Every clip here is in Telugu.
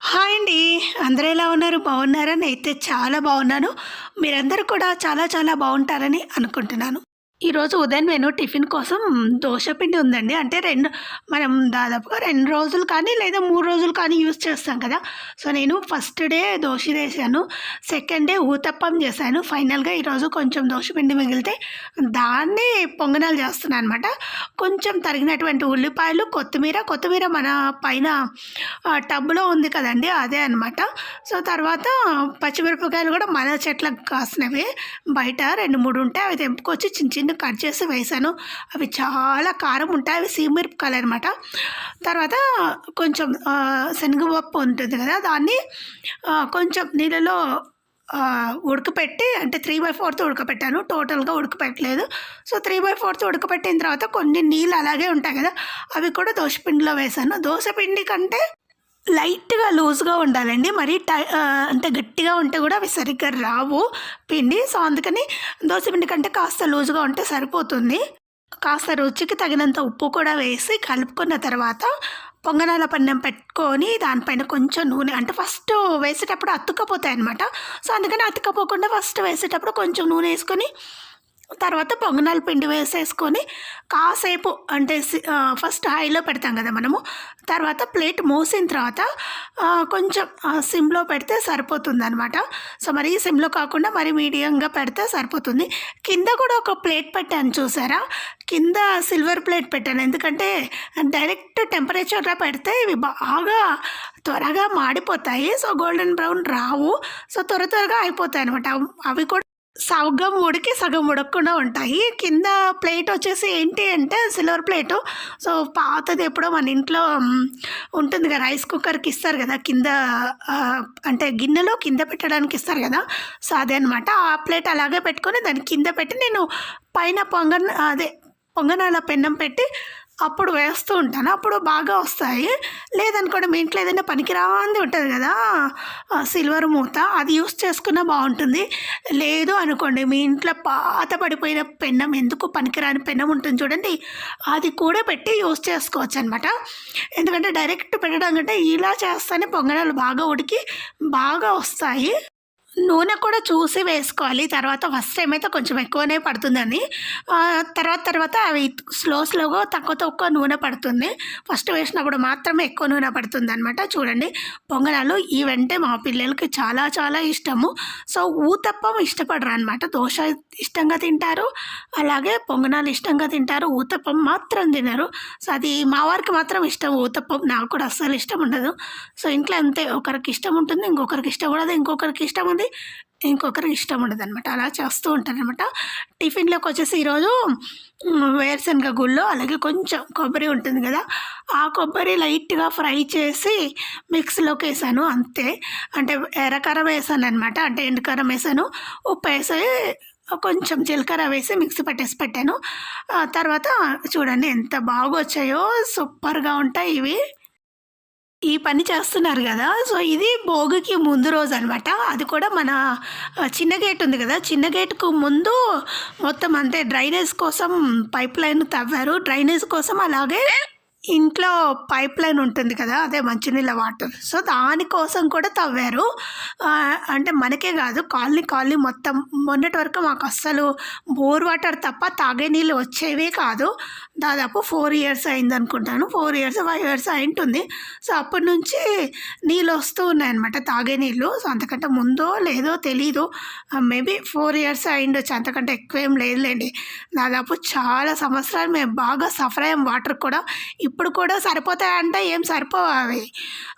హాయ్ అండి. అందరూ ఎలా ఉన్నారు? బాగున్నారా? నేనైతే చాలా బాగున్నాను. మీరందరూ కూడా చాలా చాలా బాగుంటారని అనుకుంటున్నాను. ఈరోజు ఉదయం నేను టిఫిన్ కోసం దోస పిండి ఉందండి. అంటే మనం దాదాపుగా 2 రోజులు కానీ లేదా 3 రోజులు కానీ యూజ్ చేస్తాం కదా! సో, నేను ఫస్ట్ డే దోస వేశాను. సెకండ్ డే ఊతప్పం చేశాను. ఫైనల్‌గా ఈరోజు కొంచెం దోస పిండి మిగిలితే దాన్ని పొంగనాలు చేస్తున్నాను అనమాట. కొంచెం తరిగినటువంటి ఉల్లిపాయలు, కొత్తిమీర మన పైన టబ్‌లో ఉంది కదండీ! అదే అనమాట. సో, తర్వాత పచ్చిమిరపకాయలు కూడా మన చెట్లకు కాసినవే. బయట 2, 3 ఉంటాయి. అవి తెంపుకొచ్చి చిన్న చిన్నగా కట్ చేసి వేశాను. అవి చాలా కారం ఉంటాయి. అవి సీమిరపకాయలనమాట. తర్వాత కొంచెం శనగపప్పు ఉంటుంది కదా! దాన్ని కొంచెం నీళ్ళలో ఉడకపెట్టి అంటే 3/4 ఉడకపెట్టాను. టోటల్‌గా ఉడకపెట్టలేదు. సో, 3/4 ఉడకపెట్టిన తర్వాత కొన్ని నీళ్ళు అలాగే ఉంటాయి కదా! అవి కూడా దోస పిండిలో వేశాను. దోస పిండి కంటే లైట్‌గా లూజ్‌గా ఉండాలండి. మరీ అంటే గట్టిగా ఉంటే గూడా అవి సరిగ్గా రావు పిండి. సో, అందుకని దోస పిండి కంటే కాస్త లూజ్‌గా ఉంటే సరిపోతుంది. కాస్త రుచికి తగినంత ఉప్పు కూడా వేసి కలుపుకున్న తర్వాత పొంగనాల పళ్ళెం పెట్టుకొని దానిపైన కొంచెం నూనె అంటే ఫస్ట్ వేసేటప్పుడు అతుక్కపోతాయనమాట. సో, అందుకని అతుక్కపోకుండా ఫస్ట్ వేసేటప్పుడు కొంచెం నూనె ఏసుకొని తర్వాత పొంగనాల పిండి వేసేసుకొని కాసేపు అంటే ఫస్ట్ హైలో పెడతాం కదా మనము. తర్వాత ప్లేట్ మూసిన తర్వాత కొంచెం సిమ్‌లో పెడితే సరిపోతుందనమాట. సో, మరీ సిమ్‌లో కాకుండా మరీ మీడియంగా పెడితే సరిపోతుంది. కింద కూడా ఒక ప్లేట్ పెట్టాను చూసారా? కింద సిల్వర్ ప్లేట్ పెట్టాను. ఎందుకంటే డైరెక్ట్ టెంపరేచర్‌లో పెడితే ఇవి బాగా త్వరగా మాడిపోతాయి. సో, గోల్డెన్ బ్రౌన్ రావు. సో, త్వరగా అయిపోతాయనమాట. అవి కూడా సగం ఉడికి సగం ఉడకకుండా ఉంటాయి. కింద ప్లేట్ వచ్చేసి ఏంటి అంటే సిల్వర్ ప్లేటు. సో, పాతది ఎప్పుడో మన ఇంట్లో ఉంటుంది కదా! రైస్ కుక్కర్‌కి ఇస్తారు కదా! కింద అంటే గిన్నెలో కింద పెట్టడానికి ఇస్తారు కదా! సో, అదే అనమాట. ఆ ప్లేట్ అలాగే పెట్టుకొని దాని కింద పెట్టి నేను పైన పొంగనాల పెన్నం పెట్టి అప్పుడు వేస్తూ ఉంటాను. అప్పుడు బాగా వస్తాయి. లేదనుకోండి మీ ఇంట్లో ఏదైనా పనికిరానిది ఉంటుంది కదా! సిల్వర్ మూత అది యూజ్ చేసుకున్నా బాగుంటుంది. లేదు అనుకోండి మీ ఇంట్లో పాత పడిపోయిన పెన్నం ఎందుకు పనికిరాని పెన్నం ఉంటుంది చూడండి. అది కూడా పెట్టి యూజ్ చేసుకోవచ్చనమాట. ఎందుకంటే డైరెక్ట్ పెట్టడం కంటే ఇలా చేస్తేనే పొంగనాలు బాగా ఉడికి బాగా వస్తాయి. నూనె కూడా చూసి వేసుకోవాలి. తర్వాత ఫస్ట్ టైమ్ అయితే కొంచెం ఎక్కువనే పడుతుందని. తర్వాత అవి స్లోగా తక్కువ నూనె పడుతుంది. ఫస్ట్ వేసినప్పుడు మాత్రమే ఎక్కువ నూనె పడుతుందనమాట. చూడండి పొంగనాలు ఇవంటే మా పిల్లలకి చాలా చాలా ఇష్టము. సో, ఊతప్పం ఇష్టపడరనమాట. దోస ఇష్టంగా తింటారు. అలాగే పొంగనాలు ఇష్టంగా తింటారు. ఊతప్పం మాత్రం తినరు. సో, అది మా వారికి మాత్రం ఇష్టం ఊతప్పం. నాకు కూడా అస్సలు ఇష్టం ఉండదు. సో, ఇంట్లో అంతే ఒకరికి ఇష్టం ఉంటుంది. ఇంకొకరికి ఇష్టం ఉండదు. ఇంకొకరికి ఇష్టం ఉంది. ఇంకొకరికి ఇష్టం ఉండదనమాట. అలా చేస్తూ ఉంటారనమాట. టిఫిన్‌లోకి వచ్చేసి ఈరోజు వేరుశనగ గుళ్ళు అలాగే కొంచెం కొబ్బరి ఉంటుంది కదా! ఆ కొబ్బరి లైట్‌గా ఫ్రై చేసి మిక్సీలోకి వేసాను అంతే. అంటే ఎర్రకారం వేసాననమాట. అంటే ఎండుకారం వేసాను. ఉప్పేసి కొంచెం జీలకర్ర వేసి మిక్సీ పట్టేసి పెట్టాను. తర్వాత చూడండి ఎంత బాగొచ్చాయో సూపర్‌గా ఉంటాయి ఇవి. ఈ పని చేస్తున్నారు గదా! సో, ఇది భోగికి ముందు రోజనమాట. అది కూడా మన చిన్న గేట్ ఉంది గదా! చిన్న గేట్‌కు ముందు మొత్తం అంటే డ్రైనేజ్ కోసం పైప్ లైన్ తవ్వారు. డ్రైనేజ్ కోసం అలాగే ఇంట్లో పైప్ లైన్ ఉంటుంది కదా! అదే మంచినీళ్ళ వాటర్. సో, దానికోసం కూడా తవ్వారు. అంటే మనకే కాదు కాలనీ మొత్తం మొన్నటి వరకు మాకు అస్సలు బోర్ వాటర్ తప్ప తాగే నీళ్ళు వచ్చేవే కాదు. దాదాపు 4 ఇయర్స్ అయిందనుకుంటాను. 4 ఇయర్స్, 5 ఇయర్స్ అయింటుంది. సో, అప్పటి నుంచి నీళ్ళు వస్తూ ఉన్నాయన్నమాట తాగే నీళ్ళు. సో, అంతకంటే ముందో లేదో తెలీదు. మేబీ 4 ఇయర్స్ అయ్యుండొచ్చు. అంతకంటే ఎక్కువేం లేదులేండి. దాదాపు చాలా సంవత్సరాలు మేము బాగా సఫర్ అయ్యాం వాటర్ కూడా. ఇప్పుడు కూడా సరిపోతాయంటే ఏం సరిపోవు అవి.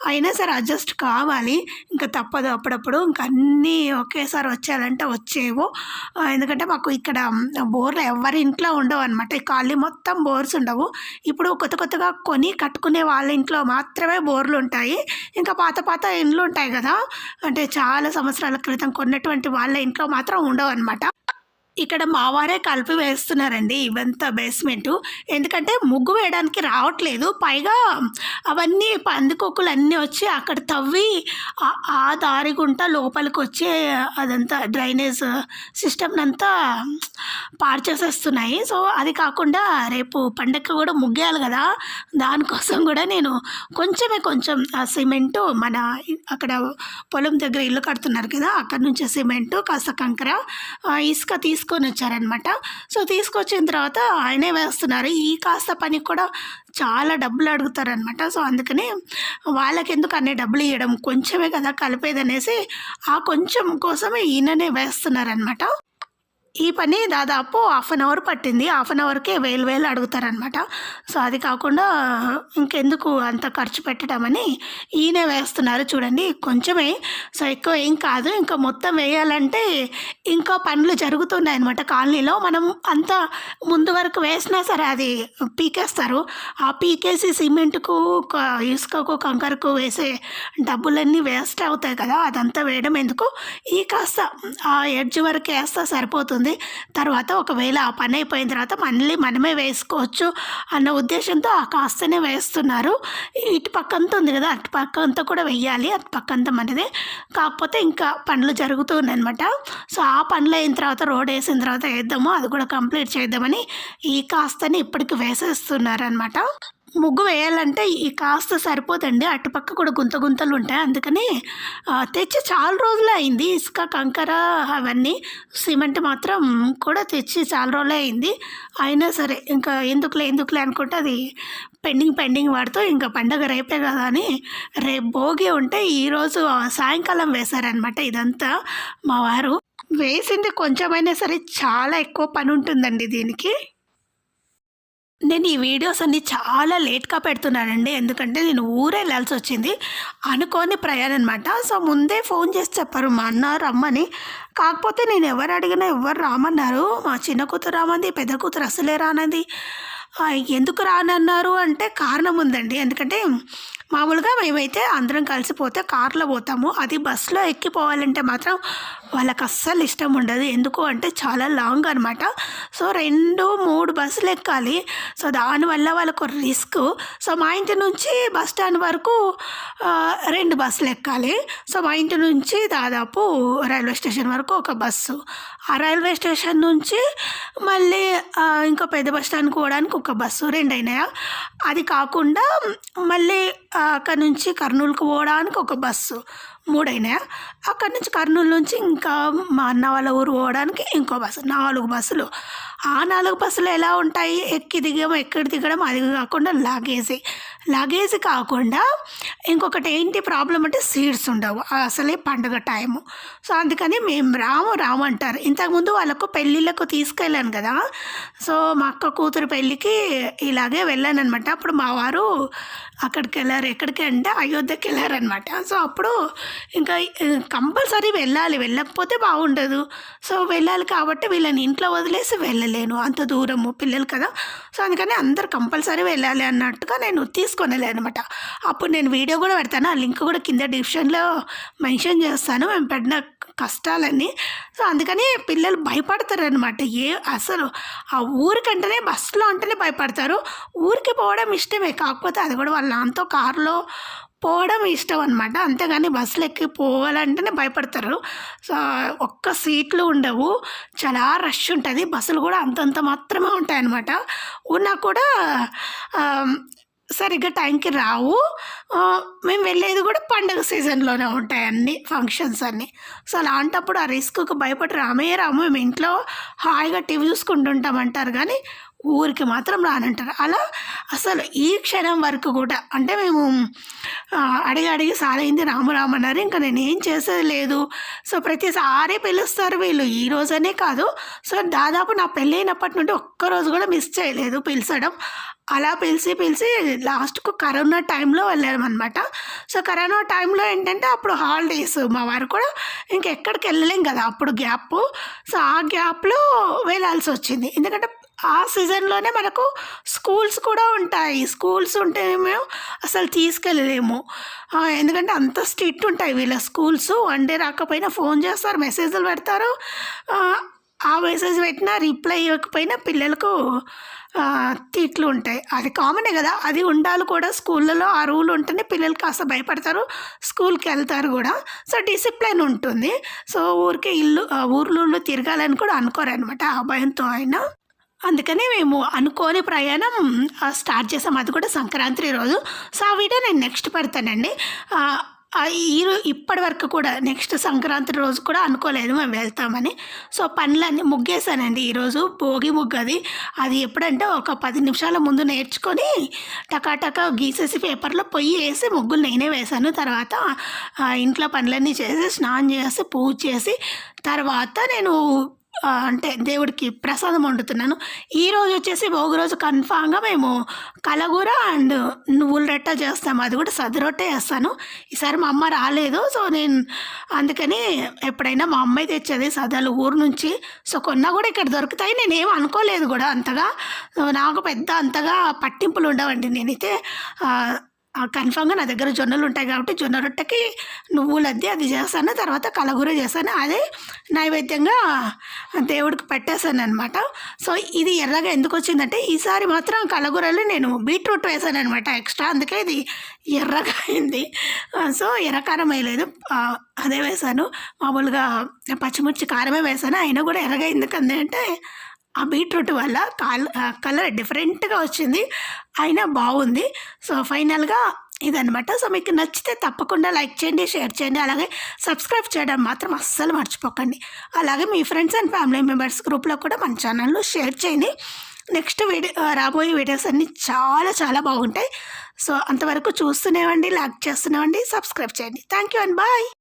అయినా సరే అడ్జస్ట్ కావాలి. ఇంకా తప్పదు అప్పుడప్పుడు. ఇంక అన్నీ ఒకేసారి వచ్చేయాలంటే వచ్చేవు. ఎందుకంటే మాకు ఇక్కడ బోర్లు ఎవరి ఇంట్లో ఉండవనమాట. ఈ కాలనీ మొత్తం బోర్స్ ఉండవు. ఇప్పుడు కొత్తగా కట్టుకునే వాళ్ళ ఇంట్లో మాత్రమే బోర్లు ఉంటాయి. ఇంకా పాత ఇండ్లు ఉంటాయి కదా! అంటే చాలా సంవత్సరాల క్రితం కొన్నటువంటి వాళ్ళ ఇంట్లో మాత్రం ఉండవనమాట. ఇక్కడ మా వారే కలిపి వేస్తున్నారండి ఇవంతా బేస్మెంటు. ఎందుకంటే ముగ్గు వేయడానికి రావట్లేదు. పైగా అవన్నీ పందికొక్కులన్నీ వచ్చి అక్కడ తవ్వి ఆ దారి గుంట లోపలికొచ్చి అదంతా డ్రైనేజ్ సిస్టమ్‌నంతా పాడు చేసేస్తున్నాయి. సో, అది కాకుండా రేపు పండగకి కూడా ముగ్గేయాలి గదా! దానికోసం గూడా నేను కొంచెం సిమెంటు మన అక్కడ పొలం దగ్గర ఇల్లు కడుతున్నారు కదా! అక్కడి నుంచి సిమెంటు, కాస్త కంకర, ఇసుక తీసుకొనొచ్చారనమాట. సో, తీసుకొచ్చిన తర్వాత ఆయనే వేస్తున్నారు. ఈ కాస్త పనికి కూడా చాలా డబ్బులు అడుగుతారనమాట. సో, అందుకని వాళ్ళకెందుకు అన్ని డబ్బులియ్యడం, కొంచెమే కదా కలిపేదనేసి ఆ కొంచెం కోసమే ఈయననే వేస్తున్నారనమాట. ఈ పని దాదాపు హాఫ్ అన్ అవర్ పట్టింది. హాఫ్ అన్ అవర్‌కే వేలు అడుగుతారనమాట. సో, అది కాకుండా ఇంకెందుకు అంత ఖర్చు పెట్టడమని ఈయనే వేస్తున్నారు. చూడండి కొంచెమే, సో, ఎక్కువ ఏం కాదు. ఇంకా మొత్తం వేయాలంటే ఇంకా పనులు జరుగుతున్నాయనమాట కాలనీలో. మనం అంత ముందు వరకు వేసినా సరే అది పీకేస్తారు. ఆ పీకేసి సిమెంట్‌కు, ఇసుకకు, కంకరకు వేసే డబ్బులన్నీ వేస్ట్ అవుతాయి కదా! అదంతా వేయడం ఎందుకు, ఈ కాస్త ఆ ఎడ్జ్ వరకు ఏస్తే సరిపోతుంది. తర్వాత ఒకవేళ ఆ పని అయిపోయిన తర్వాత మళ్ళీ మనమే వేసుకోవచ్చు అన్న ఉద్దేశంతో ఆ కాస్తనే వేస్తున్నారు. ఇటు పక్కంతా ఉంది కదా, అటు పక్కంతా కూడా వెయ్యాలి. అటు పక్కంతా మనదే. కాకపోతే ఇంకా పనులు జరుగుతూ ఉన్నాయన్నమాట. సో, ఆ పనులు అయిన తర్వాత రోడ్ వేసిన తర్వాత వేద్దాము, అది కూడా కంప్లీట్ చేద్దామని ఈ కాస్తని ఇప్పటికి వేసేస్తున్నారనమాట. ముగ్గు వేయాలంటే ఈ కాస్త సరిపోదండి. అటుపక్క కూడా గుంతలు ఉంటాయి. అందుకని తెచ్చి చాలా రోజులే అయింది. ఇసుక, కంకర అవన్నీ. సిమెంట్ మాత్రం కూడా తెచ్చి చాలా రోజులే అయింది. అయినా సరే ఇంకా ఎందుకులే అనుకుంటే అది పెండింగ్ పడుతూ ఇంకా పండగ రేపే కదా అని రేపు భోగి ఉంటే ఈరోజు సాయంకాలం వేశారనమాట ఇదంతా మా వారు. వేసింది కొంచెమైనా సరే చాలా ఎక్కువ పని ఉంటుందండి దీనికి. నేను ఈ వీడియోస్ అన్నీ చాలా లేట్‌గా పెడుతున్నానండి. ఎందుకంటే నేను ఊరెళ్ళాల్సొచ్చింది. అనుకోని ప్రయాణం అనమాట. సో, ముందే ఫోన్ చేసి చెప్పారు మా అన్న రమ్మని. కాకపోతే నేను ఎవరు అడిగినా ఎవ్వరు రామన్నారు. మా చిన్న కూతురు రామంది, పెద్ద కూతురు అసలే రానంది. ఎందుకు రానన్నారు అంటే కారణం ఉందండి. ఎందుకంటే మామూలుగా మేమైతే అందరం కలిసిపోతే కార్‌లో పోతాము. అది బస్‌లో ఎక్కిపోవాలంటే మాత్రం వాళ్ళకి అస్సలు ఇష్టం ఉండదు. ఎందుకు అంటే చాలా లాంగ్ అనమాట. సో, 2, 3 బస్సులు ఎక్కాలి. సో, దానివల్ల వాళ్ళకు రిస్క్. సో, మా ఇంటి నుంచి బస్ స్టాండ్ వరకు 2 బస్సులు ఎక్కాలి. సో, మా ఇంటి నుంచి దాదాపు రైల్వే స్టేషన్ వరకు ఒక బస్సు. ఆ రైల్వే స్టేషన్ నుంచి మళ్ళీ ఇంకో పెద్ద బస్ స్టాండ్‌కి పోవడానికి ఒక బస్సు, 2 అయినాయా. అది కాకుండా మళ్ళీ అక్కడి నుంచి కర్నూలుకి పోవడానికి ఒక బస్సు, 3 అయినాయా. అక్కడి నుంచి కర్నూలు నుంచి ఇంకా మా అన్న వాళ్ళ ఊరు పోవడానికి ఇంకో బస్సు, 4 బస్సులు. ఆ 4 బస్సులు ఎలా ఉంటాయి, ఎక్కి దిగడం, అది కాకుండా లగేజ్ కాకుండా ఇంకొకటి ఏంటి ప్రాబ్లం అంటే సీట్స్ ఉండవు. అసలే పండుగ టైము. సో, అందుకని మేము రాము అంటారు. ఇంతకుముందు వాళ్ళకు పెళ్ళిళ్ళకు తీసుకెళ్ళాను కదా. సో, మా అక్క కూతురు పెళ్ళికి ఇలాగే వెళ్ళాననమాట. అప్పుడు మా వారు అక్కడికి వెళ్ళారు. ఎక్కడికి అంటే అయోధ్యకి వెళ్ళారనమాట. సో, అప్పుడు ఇంకా కంపల్సరీ వెళ్ళకపోతే బాగుండదు. సో, వెళ్ళాలి కాబట్టి వీళ్ళని ఇంట్లో వదిలేసి వెళ్ళలేను, అంత దూరము పిల్లలు కదా. సో, అందుకని అందరు కంపల్సరీ వెళ్ళాలి అన్నట్టుగా నేను తీసుకొని వెళ్ళానమాట. అప్పుడు నేను వీడియో కూడా పెడతాను. ఆ లింక్ కూడా కింద డిస్క్రిప్షన్‌లో మెన్షన్ చేస్తాను మేము పడిన కష్టాలన్నీ. సో, అందుకని పిల్లలు భయపడతారనమాట. అసలు ఆ ఊరికంటేనే బస్సులో అంటేనే భయపడతారు. ఊరికి పోవడం ఇష్టమే, కాకపోతే అది కూడా వాళ్ళ నాన్నతో కారులో పోవడం ఇష్టం అనమాట. అంతేగాని బస్సులు ఎక్కి పోవాలంటేనే భయపడతారు. సో, ఒక్క సీట్లు ఉండవు, చాలా రష్ ఉంటుంది. బస్సులు కూడా అంతంత మాత్రమే ఉంటాయన్నమాట. ఉన్నా కూడా సరిగ్గా టైంకి రావు. మేము వెళ్ళేది కూడా పండుగ సీజన్లోనే ఉంటాయి అన్నీ ఫంక్షన్స్ అన్నీ. సో, అలాంటప్పుడు ఆ రిస్క్‌కి భయపడి రాము, మేము ఇంట్లో హాయిగా టీవీ చూసుకుంటుంటామంటారు కానీ ఊరికి మాత్రం రానంటారు. అలా అసలు ఈ క్షణం వరకు కూడా అంటే మేము అడిగి సాలైంది రామన్నారు. ఇంకా నేనేం చేసేది లేదు. సో, ప్రతిసారి పిలుస్తారు వీళ్ళు. ఈ రోజనే కాదు, సో, దాదాపు నా పెళ్ళైనప్పటి నుండి ఒక్కరోజు కూడా మిస్ చేయలేదు పిలిచడం. అలా పిలిచి లాస్ట్‌కు కరోనా టైంలో వెళ్ళామనమాట. సో, కరోనా టైంలో ఏంటంటే అప్పుడు హాలిడేస్ మా వారు కూడా ఇంకెక్కడికి వెళ్ళలేం కదా అప్పుడు గ్యాపు. సో, ఆ గ్యాప్‌లో వెళ్ళాల్సొచ్చింది. ఎందుకంటే ఆ సీజన్‌లోనే మనకు స్కూల్స్ కూడా ఉంటాయి. స్కూల్స్ ఉంటేనేమో అసలు తీసుకెళ్ళలేము. ఎందుకంటే అంత స్ట్రిక్ట్ ఉంటాయి వీళ్ళ స్కూల్స్. వన్ డే రాకపోయినా ఫోన్ చేస్తారు, మెసేజ్‌లు పెడతారు. ఆ మెసేజ్ పెట్టినా రిప్లై ఇవ్వకపోయినా పిల్లలకు తిట్లు ఉంటాయి. అది కామనే కదా! అది ఉండాలి కూడా. స్కూళ్ళలో ఆ రూల్ ఉంటేనే పిల్లలు కాస్త భయపడతారు. స్కూల్‌కి వెళ్తారు కూడా. సో, డిసిప్లిన్ ఉంటుంది. సో, ఊరికే ఊర్లూళ్ళు తిరగాలని కూడా అనుకోరనమాట ఆ భయంతో అయినా. అందుకని మేము అనుకోని ప్రయాణం స్టార్ట్ చేసాం. అది కూడా సంక్రాంతి రోజు. సో, ఆ వీడియో నేను నెక్స్ట్ పెడతానండి. ఆహ్, ఇప్పటి వరకు కూడా నెక్స్ట్ సంక్రాంతి రోజు కూడా అనుకోలేదు మేము వెళ్తామని. సో, పనులన్నీ ముగ్గేసానండి ఈరోజు. భోగి ముగ్గు అది. అది ఎప్పుడంటే ఒక 10 నిమిషాల ముందు నేర్చుకొని టకాటకా గీసేసి పేపర్‌లో పొయ్యి ఏసి ముగ్గులు నేనే వేశాను. తర్వాత ఇంట్లో పనులన్నీ చేసి, స్నానం చేసి, పూజ చేసి, తర్వాత నేను అంటే దేవుడికి ప్రసాదం వండుతున్నాను. ఈరోజు వచ్చేసి భోగి రోజు కన్ఫామ్‌గా మేము కలగూర అండ్ నువ్వుల రొట్టె చేస్తాము. అది కూడా సద్ద రొట్టె చేస్తాను. ఈసారి మా అమ్మ రాలేదు. సో, నేను అందుకని ఎప్పుడైనా మా అమ్మే తెచ్చేది సద్దలు ఊరు నుంచి. సో, కొన్నా కూడా ఇక్కడ దొరుకుతాయి. నేనేం అనుకోలేదు కూడా అంతగా. నాకు పెద్ద అంతగా పట్టింపులు ఉండవండి. నేనైతే కన్ఫామ్‌గా నా దగ్గర జొన్నలు ఉంటాయి కాబట్టి జొన్న రొట్టెకి నువ్వులద్ది అది చేశాను. తర్వాత కలగూర చేశాను. అదే నైవేద్యంగా దేవుడికి పెట్టేశాననమాట. సో, ఇది ఎర్రగా ఎందుకొచ్చిందంటే ఈసారి మాత్రం కలగూరలో నేను బీట్రూట్ వేశాననమాట ఎక్స్ట్రా. అందుకే ఇది ఎర్రగా అయింది. సో, ఎర్ర కారం వేయలేదు. అదే వేశాను. మామూలుగా పచ్చిమిర్చి కారమే వేశాను. అయినా కూడా ఎర్రగా ఎందుకంది అంటే ఆ బీట్రూట్ వల్ల కలర్ డిఫరెంట్‌గా వచ్చింది. అయినా బాగుంది. సో, ఫైనల్‌గా ఇదనమాట. సో, మీకు నచ్చితే తప్పకుండా లైక్ చేయండి, షేర్ చేయండి. అలాగే సబ్స్క్రైబ్ చేయడం మాత్రం అస్సలు మర్చిపోకండి. అలాగే మీ ఫ్రెండ్స్ అండ్ ఫ్యామిలీ మెంబర్స్ గ్రూప్‌లో కూడా మన ఛానల్‌లో షేర్ చేయండి. నెక్స్ట్ రాబోయే వీడియోస్ అన్నీ చాలా చాలా బాగుంటాయి. సో, అంతవరకు చూస్తూనే ఉండండి, లైక్ చేస్తూనే ఉండండి, సబ్స్క్రైబ్ చేయండి. Thank you and bye.